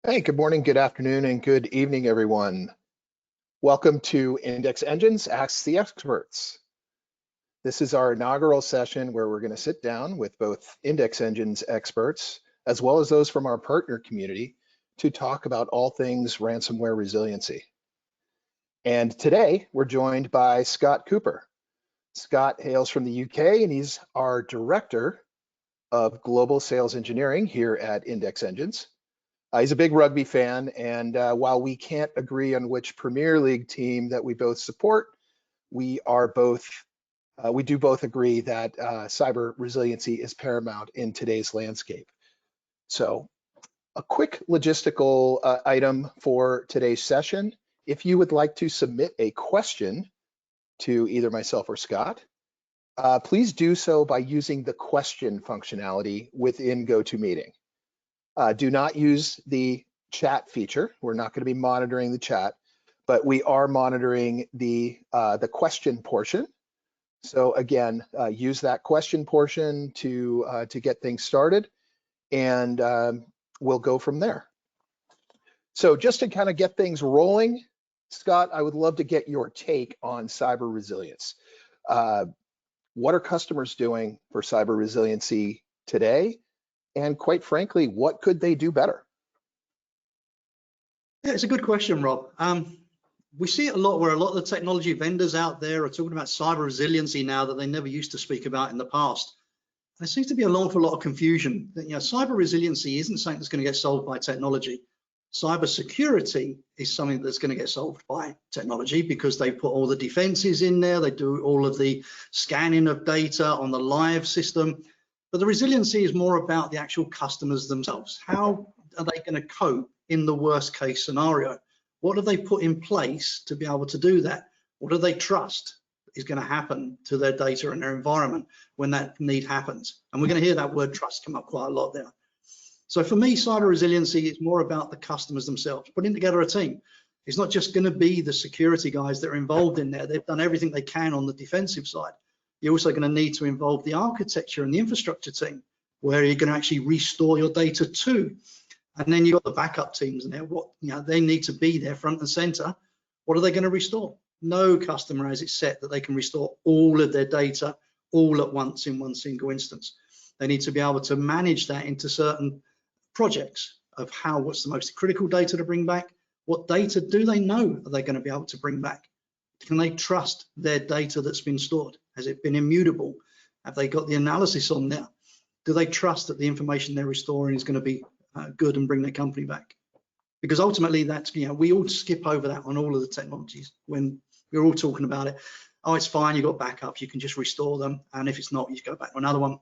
Hey, good morning, good afternoon, and good evening, everyone. Welcome to Index Engines Ask the Experts. This is our inaugural session where we're going to sit down with both Index Engines experts, as well as those from our partner community, to talk about all things ransomware resiliency. And today, we're joined by Scott Cooper. Scott hails from the UK, and he's our Director of Global Sales Engineering here at Index Engines. He's a big rugby fan, and while we can't agree on which Premier League team that we both support, we do both agree that cyber resiliency is paramount in today's landscape. So, a quick logistical item for today's session. If you would like to submit a question to either myself or Scott, please do so by using the question functionality within GoToMeeting. Do not use the chat feature. We're not going to be monitoring the chat, but we are monitoring the question portion. So again, use that question portion to get things started, and we'll go from there. So just to kind of get things rolling, Scott, I would love to get your take on cyber resilience. What are customers doing for cyber resiliency today? And quite frankly, what could they do better? Yeah, it's a good question, Rob. We see it a lot where a lot of the technology vendors out there are talking about cyber resiliency now that they never used to speak about in the past. There seems to be an awful lot of confusion. Cyber resiliency isn't something that's going to get solved by technology. Cybersecurity is something that's going to get solved by technology because they put all the defenses in there, they do all of the scanning of data on the live system. But the resiliency is more about the actual customers themselves. How are they going to cope in the worst case scenario? What have they put in place to be able to do that? What do they trust is going to happen to their data and their environment when that need happens? And we're going to hear that word trust come up quite a lot there. So for me, cyber resiliency is more about the customers themselves, putting together a team. It's not just going to be the security guys that are involved in there. They've done everything they can on the defensive side. You're also going to need to involve the architecture and the infrastructure team, where you're going to actually restore your data to. And then you've got the backup teams and they need to be there front and center. What are they going to restore? No customer has it set that they can restore all of their data all at once in one single instance. They need to be able to manage that into certain projects of what's the most critical data to bring back. What data do they know are they going to be able to bring back? Can they trust their data that's been stored? Has it been immutable? Have they got the analysis on there? Do they trust that the information they're restoring is going to be good and bring their company back? Because ultimately, that's we all skip over that on all of the technologies when we're all talking about it. Oh, it's fine. You've got backups. You can just restore them, and if it's not, you go back to another one.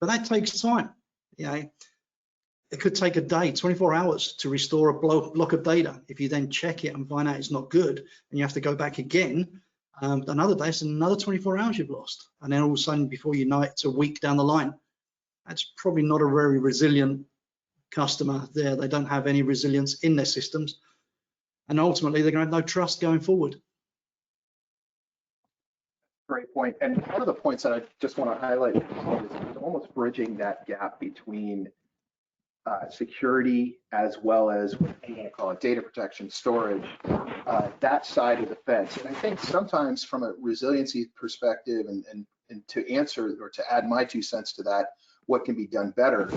But that takes time. It could take a day, 24 hours to restore a block of data. If you then check it and find out it's not good and you have to go back again, another day, it's another 24 hours you've lost. And then all of a sudden, before you know it, it's a week down the line. That's probably not a very resilient customer there. They don't have any resilience in their systems. And ultimately, they're going to have no trust going forward. Great point. And one of the points that I just want to highlight is almost bridging that gap between security as well as what I'm going to call it data protection, storage, that side of the fence. And I think sometimes from a resiliency perspective and to answer or to add my 2 cents to that, what can be done better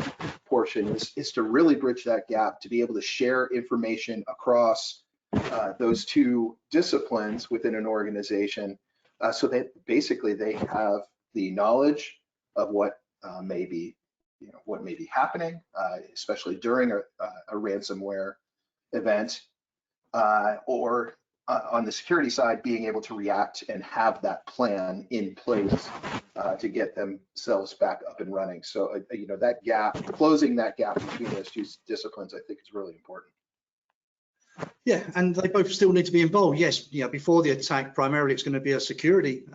portion is to really bridge that gap, to be able to share information across those 2 disciplines within an organization so that basically they have the knowledge of what may be happening, especially during a ransomware event, or on the security side, being able to react and have that plan in place to get themselves back up and running. So, that gap, closing that gap between those 2 disciplines, I think is really important. Yeah, and they both still need to be involved. Yes, before the attack, primarily it's going to be a security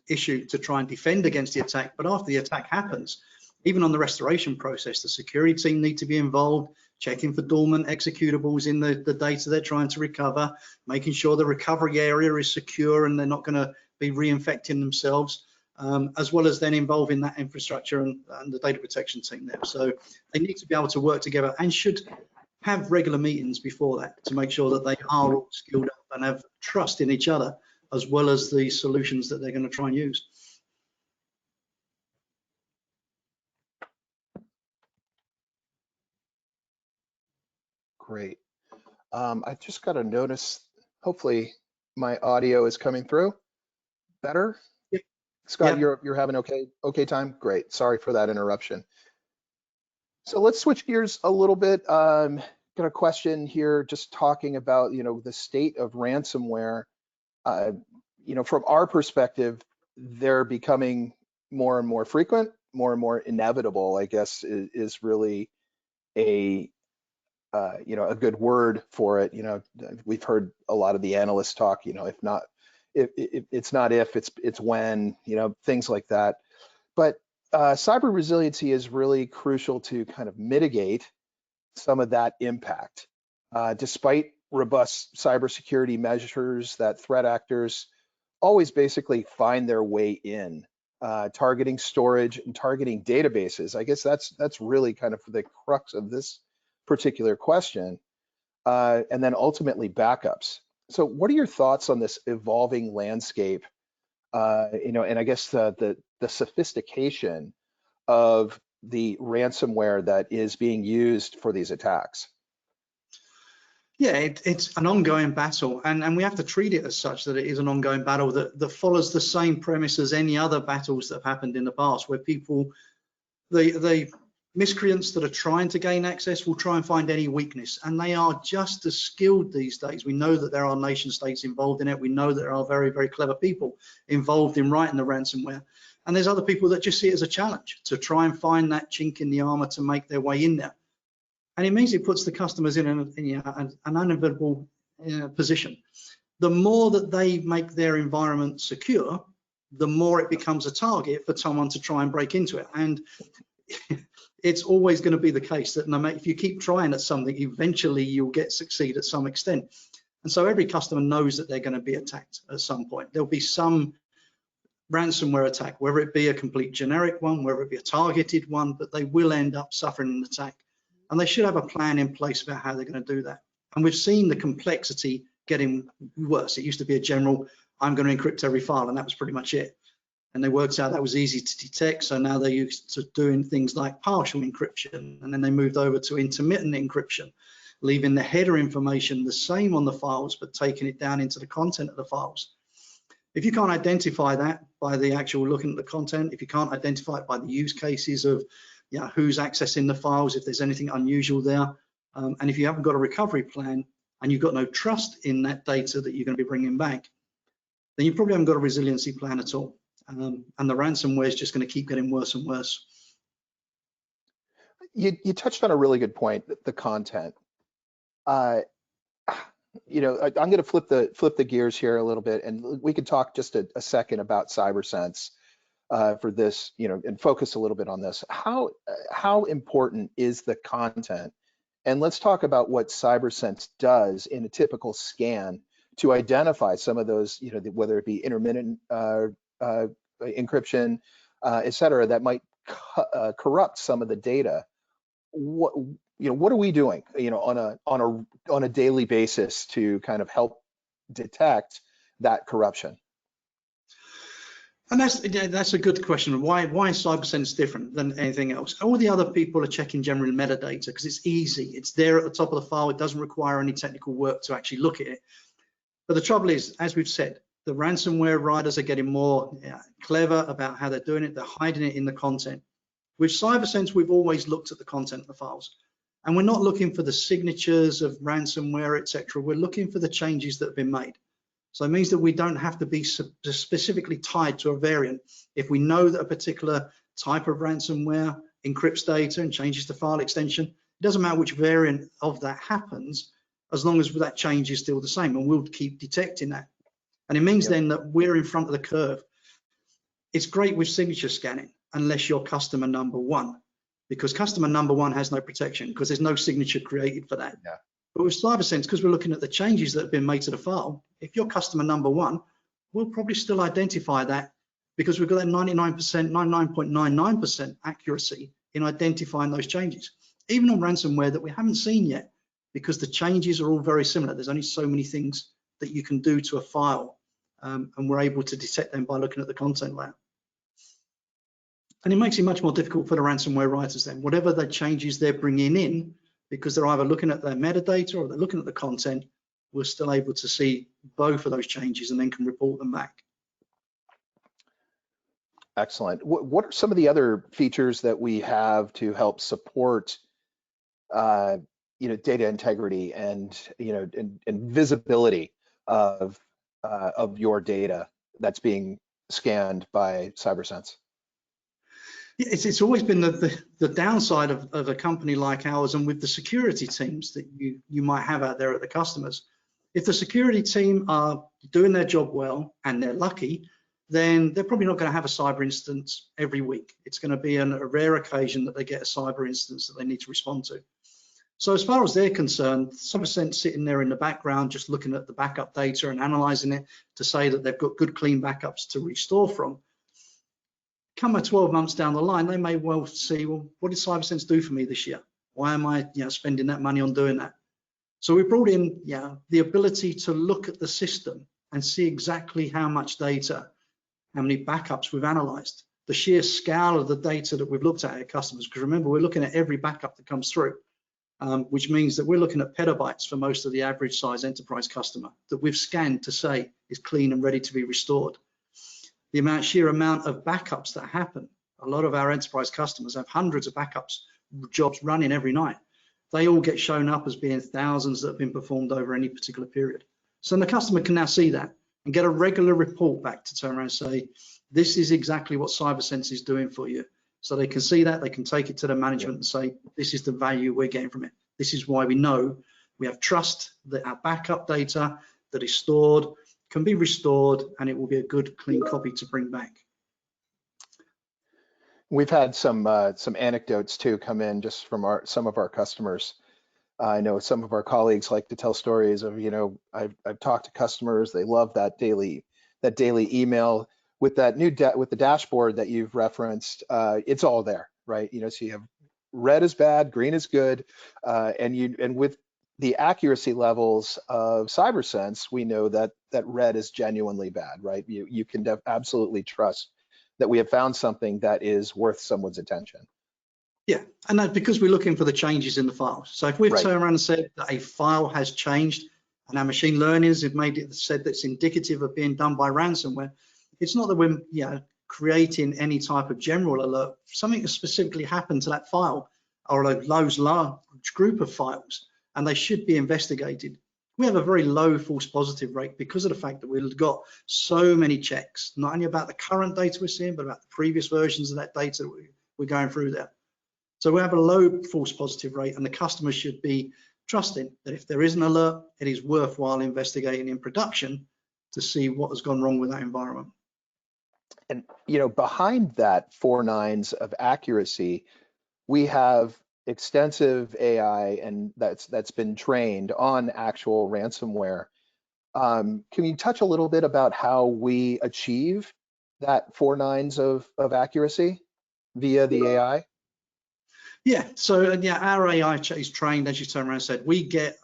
issue to try and defend against the attack. But after the attack happens, even on the restoration process, the security team need to be involved, checking for dormant executables in the data they're trying to recover, making sure the recovery area is secure and they're not going to be reinfecting themselves, as well as then involving that infrastructure and the data protection team there. So they need to be able to work together and should have regular meetings before that to make sure that they are all skilled up and have trust in each other, as well as the solutions that they're going to try and use. Great. I just got to notice, hopefully my audio is coming through better. Yep. Scott, Yep. you're having okay time? Great. Sorry for that interruption. So let's switch gears a little bit. Got a question here, just talking about, the state of ransomware. From our perspective, they're becoming more and more frequent, more and more inevitable, I guess, is really a good word for it. We've heard a lot of the analysts talk, if it's not if, it's when, things like that. But cyber resiliency is really crucial to kind of mitigate some of that impact. Despite robust cybersecurity measures, that threat actors always basically find their way in, targeting storage and targeting databases. I guess that's really kind of the crux of this particular question, and then ultimately backups. So what are your thoughts on this evolving landscape, and I guess the sophistication of the ransomware that is being used for these attacks? Yeah, it's an ongoing battle, and we have to treat it as such, that it is an ongoing battle that follows the same premise as any other battles that have happened in the past, where people, the miscreants that are trying to gain access will try and find any weakness, and they are just as skilled these days. We know that there are nation states involved in it. We know there are very, very clever people involved in writing the ransomware, and there's other people that just see it as a challenge to try and find that chink in the armor to make their way in there. And it means it puts the customers in an unavoidable position. The more that they make their environment secure, the more it becomes a target for someone to try and break into it. And it's always going to be the case that no matter, if you keep trying at something, eventually you'll succeed at some extent. And so every customer knows that they're going to be attacked at some point. There'll be some ransomware attack, whether it be a complete generic one, whether it be a targeted one, but they will end up suffering an attack. And they should have a plan in place about how they're going to do that. And we've seen the complexity getting worse. It used to be a general, I'm going to encrypt every file, and that was pretty much it. And they worked out that was easy to detect, so now they're used to doing things like partial encryption, and then they moved over to intermittent encryption, leaving the header information the same on the files, but taking it down into the content of the files. If you can't identify that by the actual looking at the content, if you can't identify it by the use cases of who's accessing the files, if there's anything unusual there, and if you haven't got a recovery plan and you've got no trust in that data that you're going to be bringing back, then you probably haven't got a resiliency plan at all. And the ransomware is just going to keep getting worse and worse. You touched on a really good point, the content. I'm going to flip the gears here a little bit, and we could talk just a second about CyberSense for this, and focus a little bit on this. How important is the content? And let's talk about what CyberSense does in a typical scan to identify some of those, whether it be intermittent encryption, et cetera, that might corrupt some of the data. What are we doing, on a daily basis to kind of help detect that corruption? And that's a good question. Why is CyberSense different than anything else? All the other people are checking general metadata because it's easy. It's there at the top of the file. It doesn't require any technical work to actually look at it. But the trouble is, as we've said, the ransomware writers are getting more clever about how they're doing it. They're hiding it in the content. With CyberSense, we've always looked at the content of the files. And we're not looking for the signatures of ransomware, etc. We're looking for the changes that have been made. So it means that we don't have to be specifically tied to a variant. If we know that a particular type of ransomware encrypts data and changes the file extension, it doesn't matter which variant of that happens, as long as that change is still the same, and we'll keep detecting that. And it means then that we're in front of the curve. It's great with signature scanning, unless you're customer number one, because customer number one has no protection because there's no signature created for that. Yeah. But with CyberSense, because we're looking at the changes that have been made to the file, if you're customer number one, we'll probably still identify that because we've got that 99.99% accuracy in identifying those changes. Even on ransomware that we haven't seen yet, because the changes are all very similar. There's only so many things that you can do to a file, and we're able to detect them by looking at the content layer. And it makes it much more difficult for the ransomware writers then. Whatever the changes they're bringing in, because they're either looking at their metadata or they're looking at the content, we're still able to see both of those changes and then can report them back. Excellent. What are some of the other features that we have to help support data integrity and and visibility of your data that's being scanned by CyberSense? It's always been the downside of a company like ours, and with the security teams that you might have out there at the customers. If the security team are doing their job well and they're lucky, then they're probably not going to have a cyber instance every week. It's going to be a rare occasion that they get a cyber instance that they need to respond to. So as far as they're concerned, CyberSense sitting there in the background, just looking at the backup data and analyzing it to say that they've got good, clean backups to restore from. Come 12 months down the line, they may well see, well, what did CyberSense do for me this year? Why am I spending that money on doing that? So we brought in the ability to look at the system and see exactly how much data, how many backups we've analyzed, the sheer scale of the data that we've looked at our customers. Because remember, we're looking at every backup that comes through, which means that we're looking at petabytes for most of the average size enterprise customer that we've scanned to say is clean and ready to be restored. The sheer amount of backups that happen. A lot of our enterprise customers have hundreds of backups jobs running every night. They all get shown up as being thousands that have been performed over any particular period. So the customer can now see that and get a regular report back to turn around and say, this is exactly what CyberSense is doing for you. So they can see that, they can take it to the management and say, this is the value we're getting from it. This is why we know we have trust that our backup data that is stored can be restored, and it will be a good, clean copy to bring back. We've had some anecdotes too come in just from some of our customers. I know some of our colleagues like to tell stories of, I've talked to customers, they love that daily email with that with the dashboard that you've referenced. It's all there, right? So you have red is bad, green is good, and with the accuracy levels of CyberSense, we know that red is genuinely bad, right? You can absolutely trust that we have found something that is worth someone's attention. Yeah, and that's because we're looking for the changes in the file. So if we've turned around and said that a file has changed and our machine learners have said that it's indicative of being done by ransomware, it's not that we're creating any type of general alert. Something has specifically happened to that file or those large group of files, and they should be investigated. We have a very low false positive rate because of the fact that we've got so many checks, not only about the current data we're seeing, but about the previous versions of that data that we're going through there. So we have a low false positive rate, and the customer should be trusting that if there is an alert, it is worthwhile investigating in production to see what has gone wrong with that environment. And behind that 4 nines of accuracy, we have extensive AI, and that's been trained on actual ransomware. Can you touch a little bit about how we achieve that 4 nines of accuracy via the AI? Yeah, so our AI is trained, as you turned around and said. We get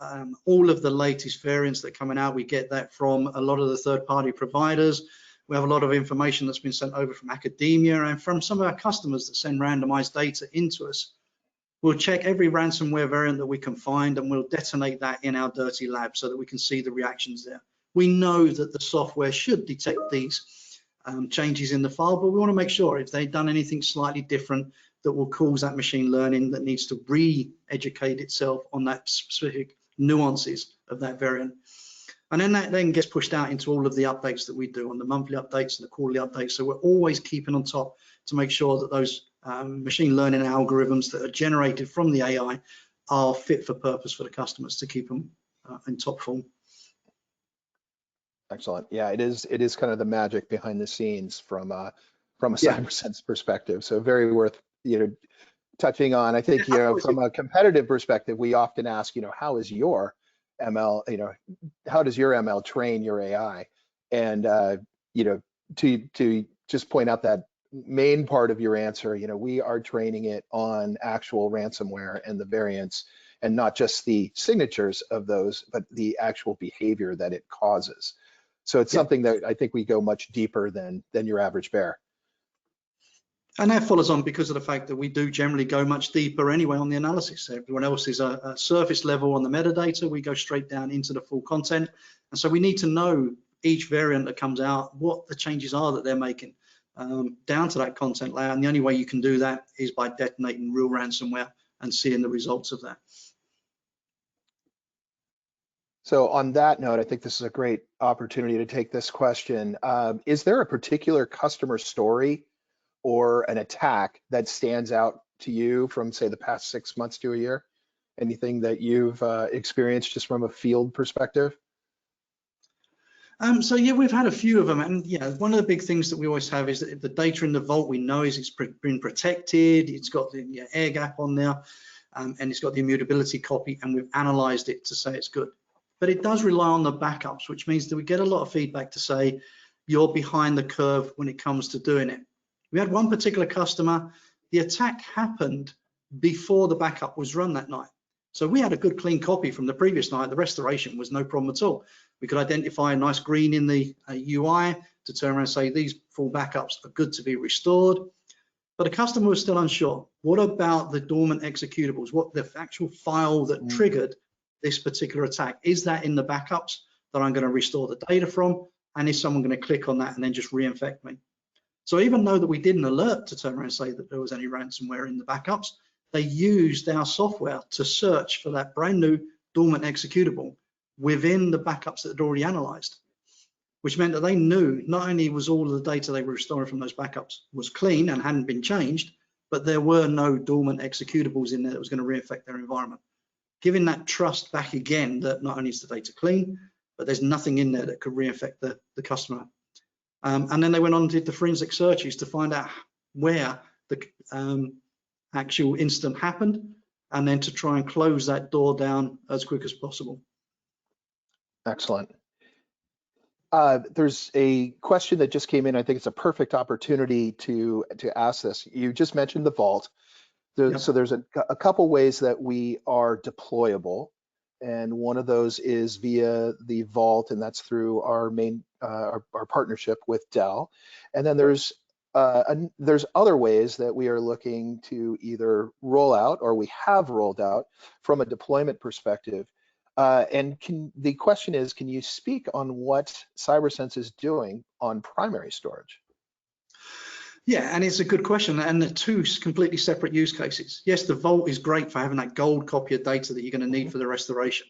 all of the latest variants that are coming out. We get that from a lot of the third-party providers. We have a lot of information that's been sent over from academia and from some of our customers that send randomized data into us. We'll check every ransomware variant that we can find, and we'll detonate that in our dirty lab so that we can see the reactions there. We know that the software should detect these changes in the file, but we want to make sure if they've done anything slightly different that will cause that machine learning that needs to re-educate itself on that specific nuances of that variant. And then that then gets pushed out into all of the updates that we do on the monthly updates and the quarterly updates. So we're always keeping on top to make sure that those machine learning algorithms that are generated from the AI are fit for purpose for the customers to keep them in top form. Excellent. Yeah, it is kind of the magic behind the scenes from a CyberSense perspective. So very worth touching on. I think from a competitive perspective, we often ask how is your ML, how does your ML train your AI? And to just point out that main part of your answer, we are training it on actual ransomware and the variants and not just the signatures of those, but the actual behavior that it causes. So it's something that I think we go much deeper than your average bear. And that follows on because of the fact that we do generally go much deeper anyway on the analysis. Everyone else is a surface level on the metadata. We go straight down into the full content. And so we need to know each variant that comes out, what the changes are that they're making down to that content layer. And the only way you can do that is by detonating real ransomware and seeing the results of that. So on that note, I think this is a great opportunity to take this question. Is there a particular customer story or an attack that stands out to you from, say, the past 6 months to a year? Anything that you've experienced just from a field perspective? So yeah, we've had a few of them, and yeah, one of the big things that we always have is that if the data in the vault we know is it's been protected, it's got the air gap on there, and it's got the immutability copy, and we've analyzed it to say it's good. But it does rely on the backups, which means that we get a lot of feedback to say you're behind the curve when it comes to doing it. We had one particular customer, the attack happened before the backup was run that night. So we had a good clean copy from the previous night. The restoration was no problem at all. We could identify a nice green in the UI to turn around and say these full backups are good to be restored. But the customer was still unsure. What about the dormant executables? What the actual file that triggered this particular attack? Is that in the backups that I'm going to restore the data from? And is someone going to click on that and then just reinfect me? So even though that we didn't alert to turn around and say that there was any ransomware in the backups, they used our software to search for that brand new dormant executable within the backups that had already analyzed, which meant that they knew not only was all of the data they were restoring from those backups was clean and hadn't been changed, but there were no dormant executables in there that was going to reinfect their environment. Giving that trust back again that not only is the data clean, but there's nothing in there that could reinfect the customer. And then they went on and did the forensic searches to find out where the actual incident happened, and then to try and close that door down as quick as possible. Excellent. There's a question that just came in. I think it's a perfect opportunity to ask this. You just mentioned the vault. So there's a couple ways that we are deployable, and one of those is via the vault, and that's through our main our partnership with Dell. And then there's other ways that we are looking to either roll out or we have rolled out from a deployment perspective. And the question is, can you speak on what CyberSense is doing on primary storage? Yeah, and it's a good question, and they're two completely separate use cases. Yes, the vault is great for having that gold copy of data that you're going to need for the restoration.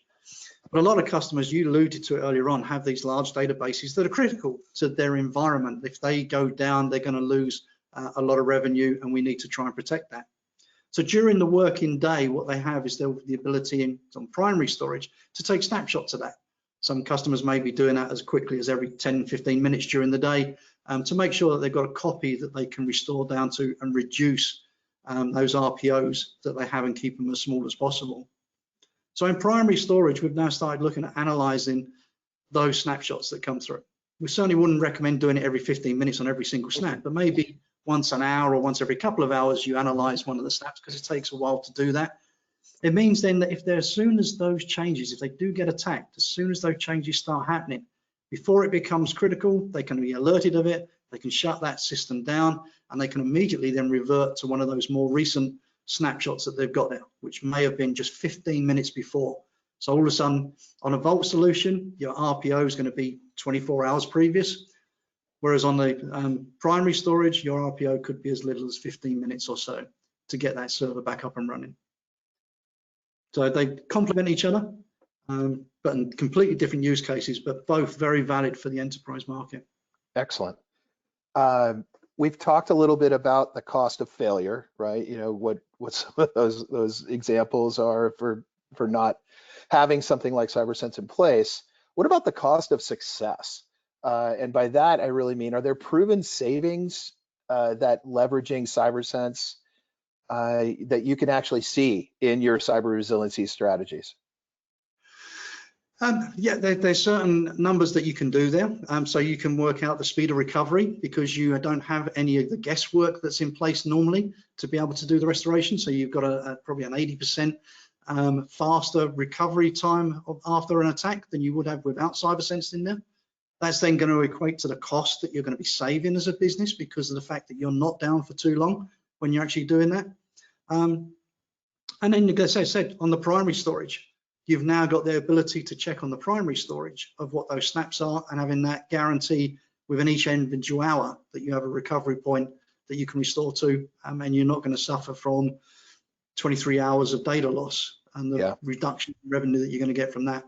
But a lot of customers, you alluded to it earlier on, have these large databases that are critical to their environment. If they go down, they're going to lose a lot of revenue, and we need to try and protect that. So during the working day, what they have is the ability in some primary storage to take snapshots of that. Some customers may be doing that as quickly as every 10, 15 minutes during the day to make sure that they've got a copy that they can restore down to and reduce those RPOs that they have and keep them as small as possible. So in primary storage, we've now started looking at analyzing those snapshots that come through. We certainly wouldn't recommend doing it every 15 minutes on every single snap, but maybe once an hour or once every couple of hours, you analyze one of the snaps, because it takes a while to do that. It means then that as soon as those changes, if they do get attacked, as soon as those changes start happening, before it becomes critical, they can be alerted of it, they can shut that system down, and they can immediately then revert to one of those more recent snapshots that they've got there, which may have been just 15 minutes before. So all of a sudden, on a Vault solution, your RPO is going to be 24 hours previous, whereas on the primary storage, your RPO could be as little as 15 minutes or so to get that server back up and running. So they complement each other, but in completely different use cases, but both very valid for the enterprise market. Excellent. We've talked a little bit about the cost of failure, right? You know, what some of those examples are for not having something like CyberSense in place. What about the cost of success? And by that, I really mean, are there proven savings that leveraging CyberSense that you can actually see in your cyber resiliency strategies? Yeah, there's certain numbers that you can do there. So you can work out the speed of recovery because you don't have any of the guesswork that's in place normally to be able to do the restoration. So you've got probably an 80% faster recovery time after an attack than you would have without CyberSense in there. That's then going to equate to the cost that you're going to be saving as a business because of the fact that you're not down for too long when you're actually doing that. And then, as I said, on the primary storage, you've now got the ability to check on the primary storage of what those snaps are and having that guarantee within each individual hour that you have a recovery point that you can restore to, and you're not going to suffer from 23 hours of data loss and the reduction in revenue that you're going to get from that.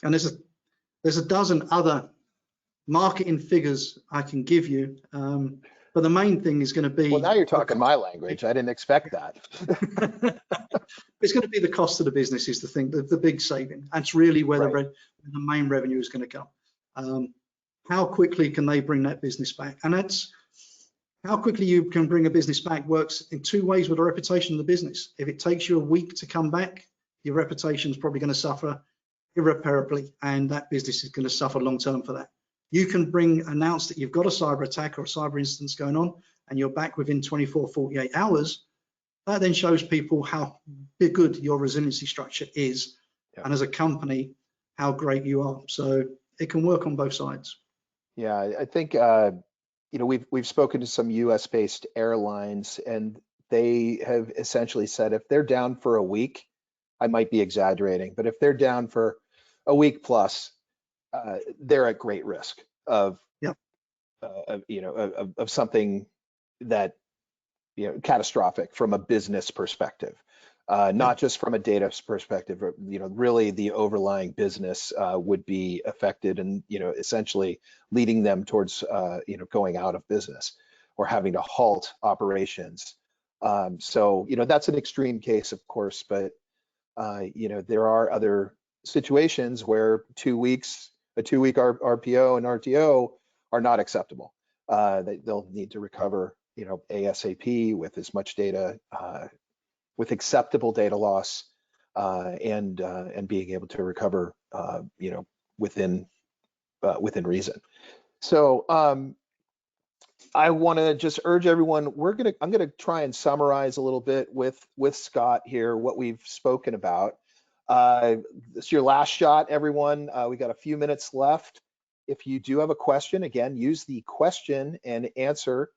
And there's a dozen other marketing figures I can give you, but the main thing is going to be— Well, now you're talking my language. I didn't expect that. It's going to be the cost of the business is the thing, the big saving. That's really where the main revenue is going to come. How quickly can they bring that business back? And that's how quickly you can bring a business back works in two ways with the reputation of the business. If it takes you a week to come back, your reputation is probably going to suffer irreparably, and that business is going to suffer long term for that. You can announce that you've got a cyber attack or a cyber instance going on, and you're back within 24, 48 hours. That then shows people how good your resiliency structure is, and as a company, how great you are. So it can work on both sides. Yeah, I think we've spoken to some US-based airlines, and they have essentially said if they're down for a week, I might be exaggerating, but if they're down for a week plus, they're at great risk of something that catastrophic from a business perspective, not just from a data perspective. Really the overlying business would be affected, and essentially leading them towards going out of business or having to halt operations. So that's an extreme case, of course, but there are other situations where a 2-week RPO and RTO are not acceptable. They'll need to recover ASAP with as much data, with acceptable data loss, and being able to recover within reason. So I want to just urge everyone, I'm gonna try and summarize a little bit with Scott here what we've spoken about. This is your last shot, everyone. We got a few minutes left. If you do have a question, again, use the question and answer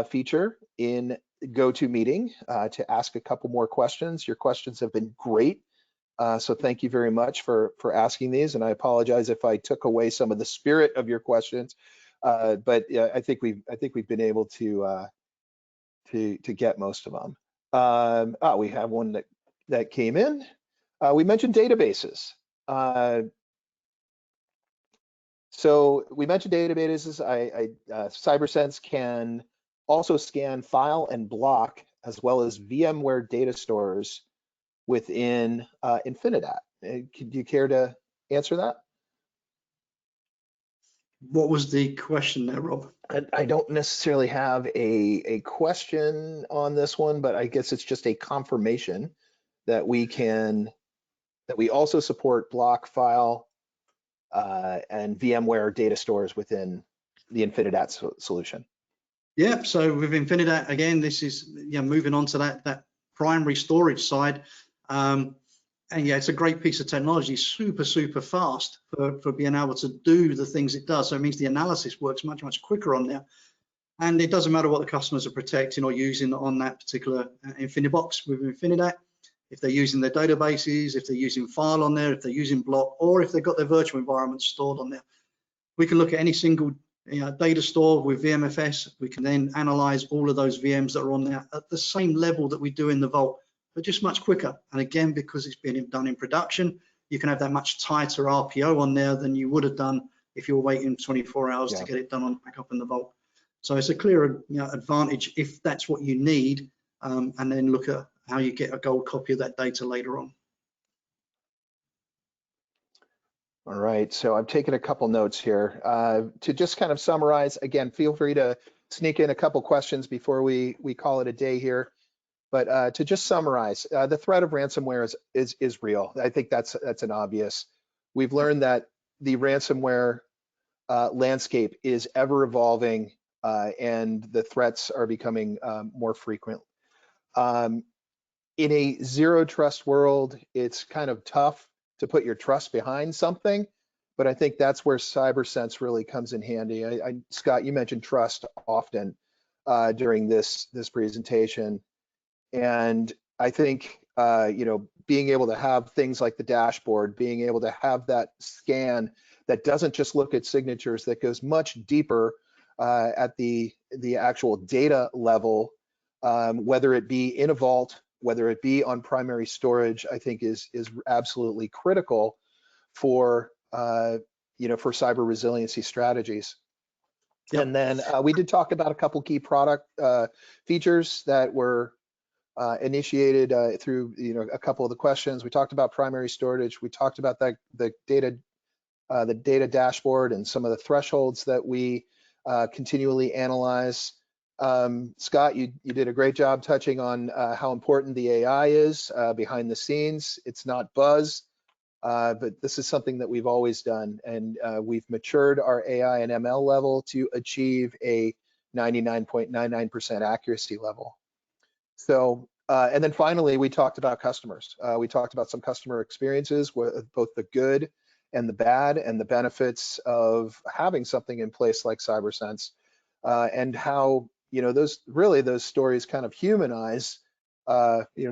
feature in GoToMeeting to ask a couple more questions. Your questions have been great, so thank you very much for asking these, and I apologize if I took away some of the spirit of your questions. But yeah, I think we've been able to get most of them. We have one that came in. We mentioned databases. So we mentioned databases. CyberSense can also scan file and block, as well as VMware data stores within Infinidat. Do you care to answer that? What was the question there, Rob? I don't necessarily have a question on this one, but I guess it's just a confirmation that we also support block, file, and VMware data stores within the Infinidat solution. Yeah, so with Infinidat, again, this is moving on to that primary storage side. And yeah, it's a great piece of technology, super fast for being able to do the things it does. So it means the analysis works much quicker on there. And it doesn't matter what the customers are protecting or using on that particular InfiniBox with Infinidat. If they're using their databases, if they're using file on there, if they're using block, or if they've got their virtual environment stored on there. We can look at any single data store with VMFS. We can then analyze all of those VMs that are on there at the same level that we do in the Vault, but just much quicker. And again, because it's been done in production, you can have that much tighter RPO on there than you would have done if you were waiting 24 hours to get it done back up in the Vault. So it's a clear advantage if that's what you need, and then look at how you get a gold copy of that data later on. All right, so I'm taking a couple notes here. To just kind of summarize, again, feel free to sneak in a couple questions before we call it a day here. But to just summarize, the threat of ransomware is real. I think that's an obvious. We've learned that the ransomware landscape is ever evolving, and the threats are becoming more frequent. in a zero trust world, it's kind of tough to put your trust behind something, but I think that's where CyberSense really comes in handy. Scott, you mentioned trust often during this presentation, and I think being able to have things like the dashboard, being able to have that scan that doesn't just look at signatures, that goes much deeper at the actual data level, whether it be in a vault, whether it be on primary storage, I think is absolutely critical for for cyber resiliency strategies. Yep. And then we did talk about a couple key product features that were initiated through a couple of the questions. We talked about primary storage. We talked about the data dashboard and some of the thresholds that we continually analyze. Scott, you did a great job touching on how important the AI is behind the scenes. It's not buzz, but this is something that we've always done, and we've matured our AI and ML level to achieve a 99.99% accuracy level. So, and then finally, we talked about customers. We talked about some customer experiences, both the good and the bad, and the benefits of having something in place like CyberSense, and how those stories kind of humanize,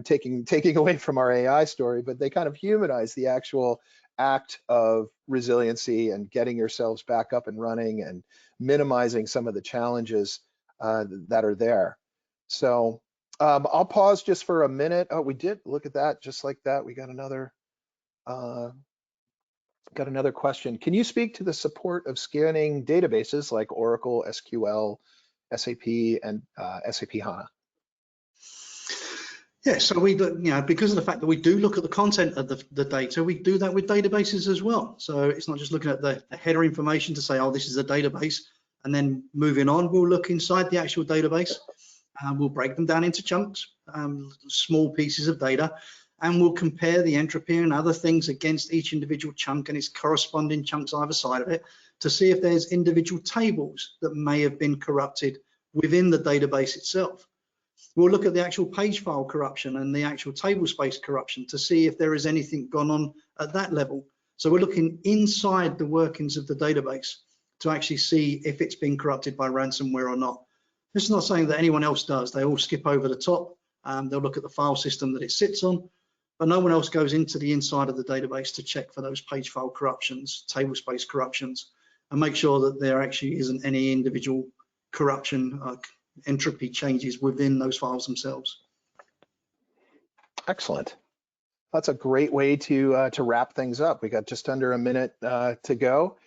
taking away from our AI story, but they kind of humanize the actual act of resiliency and getting yourselves back up and running and minimizing some of the challenges that are there. So I'll pause just for a minute. Oh, we did look at that just like that. We got another question. Can you speak to the support of scanning databases like Oracle, SQL, SAP, and SAP HANA? Yeah, so we do, because of the fact that we do look at the content of the data, we do that with databases as well. So it's not just looking at the header information to say, oh, this is a database, and then moving on, we'll look inside the actual database. We'll break them down into chunks, small pieces of data, and we'll compare the entropy and other things against each individual chunk and its corresponding chunks either side of it to see if there's individual tables that may have been corrupted within the database itself. We'll look at the actual page file corruption and the actual table space corruption to see if there is anything gone on at that level. So we're looking inside the workings of the database to actually see if it's been corrupted by ransomware or not. This is not saying that anyone else does. They all skip over the top. They'll look at the file system that it sits on, but no one else goes into the inside of the database to check for those page file corruptions, table space corruptions, and make sure that there actually isn't any individual corruption, entropy changes within those files themselves. Excellent. That's a great way to wrap things up. We got just under a minute to go.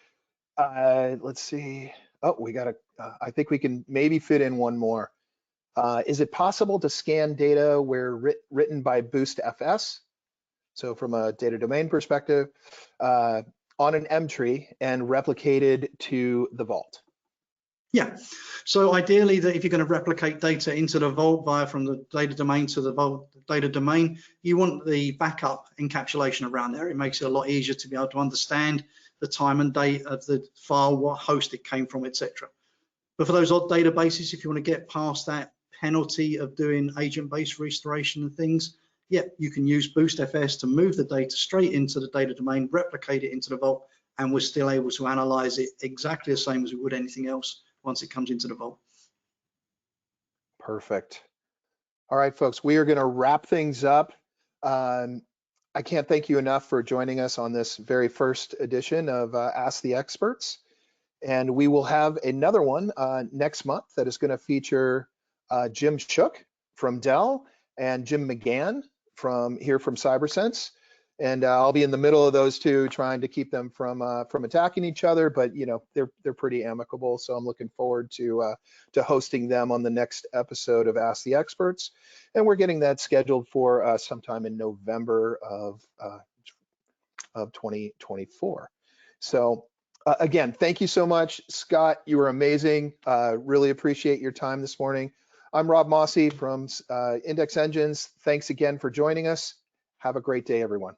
Let's see. Oh, we got I think we can maybe fit in one more. Is it possible to scan data where written by BoostFS? So from a data domain perspective, on an M tree and replicated to the vault? Yeah, so ideally that if you're going to replicate data into the vault via from the data domain to the vault data domain, you want the backup encapsulation around there. It makes it a lot easier to be able to understand the time and date of the file, what host it came from, etc. But for those odd databases, if you want to get past that penalty of doing agent-based restoration and things, yeah, you can use BoostFS to move the data straight into the data domain, replicate it into the vault, and we're still able to analyze it exactly the same as we would anything else once it comes into the vault. Perfect. All right, folks, we are going to wrap things up. I can't thank you enough for joining us on this very first edition of Ask the Experts. And we will have another one next month that is going to feature Jim Shook from Dell and Jim McGann from CyberSense. And I'll be in the middle of those two, trying to keep them from attacking each other. But they're pretty amicable, so I'm looking forward to hosting them on the next episode of Ask the Experts. And we're getting that scheduled for sometime in November of 2024. So again, thank you so much, Scott. You were amazing. Really appreciate your time this morning. I'm Rob Mossi from Index Engines. Thanks again for joining us. Have a great day, everyone.